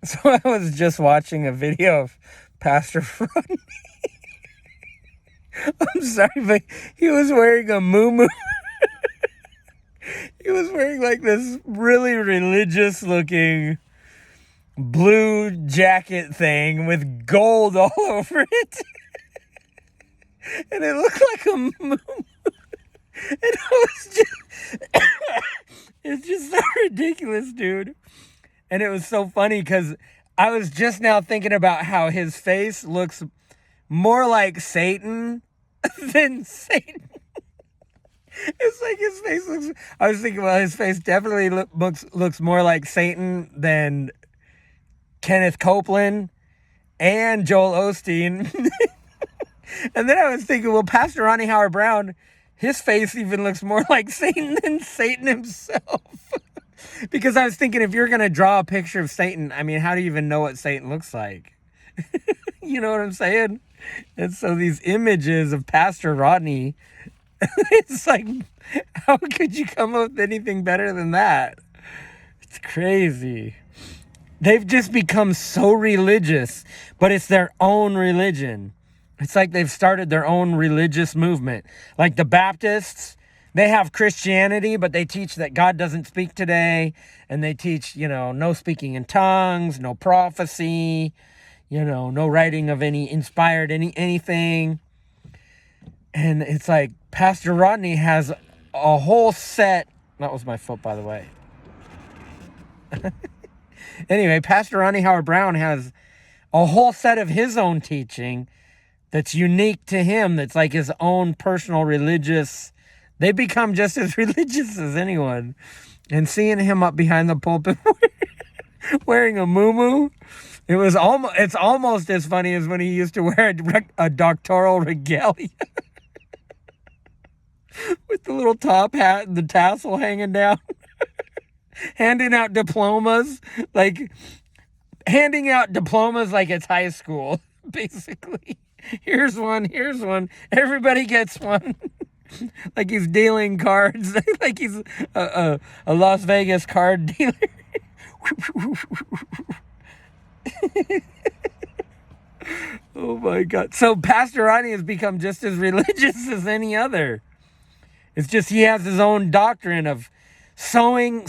So I was just watching a video of Pastor Rodney. I'm sorry, but he was wearing a muumuu. He was wearing like this really religious looking blue jacket thing with gold all over it. And it looked like a muumuu. And it was just, it's just so ridiculous, dude. And it was so funny because I was just now thinking about how his face looks more like Satan than Satan. It's like his face looks. I was thinking, well, his face definitely looks more like Satan than Kenneth Copeland and Joel Osteen. And then I was thinking, well, Pastor Rodney Howard-Browne, his face even looks more like Satan than Satan himself. Because I was thinking, if you're going to draw a picture of Satan, I mean, how do you even know what Satan looks like? You know what I'm saying? And so these images of Pastor Rodney, it's like, how could you come up with anything better than that? It's crazy. They've just become so religious, but it's their own religion. It's like they've started their own religious movement. Like the Baptists, they have Christianity, but they teach that God doesn't speak today. And they teach, no speaking in tongues, no prophecy, no writing of any inspired anything. And it's like Pastor Rodney has a whole set. That was my foot, by the way. Anyway, Pastor Rodney Howard-Browne has a whole set of his own teaching that's unique to him, that's like his own personal religious. They become just as religious as anyone. And seeing him up behind the pulpit wearing a muumuu, it's almost as funny as when he used to wear a doctoral regalia with the little top hat and the tassel hanging down, handing out diplomas like it's high school, basically. Here's one. Everybody gets one. Like he's dealing cards. Like he's a Las Vegas card dealer. Oh my God. So Pastor Rodney has become just as religious as any other. It's just he has his own doctrine of sowing,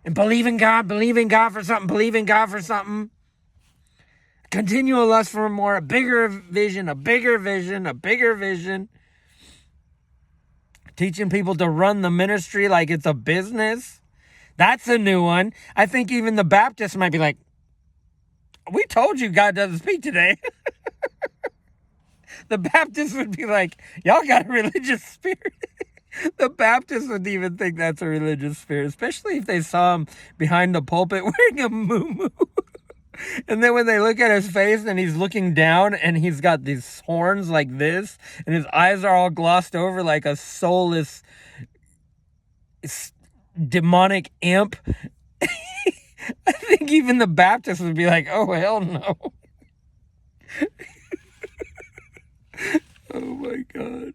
and believing God for something. Continual lust for more, a bigger vision. Teaching people to run the ministry like it's a business. That's a new one. I think even the Baptists might be like, we told you God doesn't speak today. The Baptists would be like, y'all got a religious spirit. The Baptists would even think that's a religious spirit, especially if they saw him behind the pulpit wearing a muumuu. And then when they look at his face and he's looking down and he's got these horns like this and his eyes are all glossed over like a soulless demonic imp, I think even the Baptists would be like, oh, hell no. Oh, my God.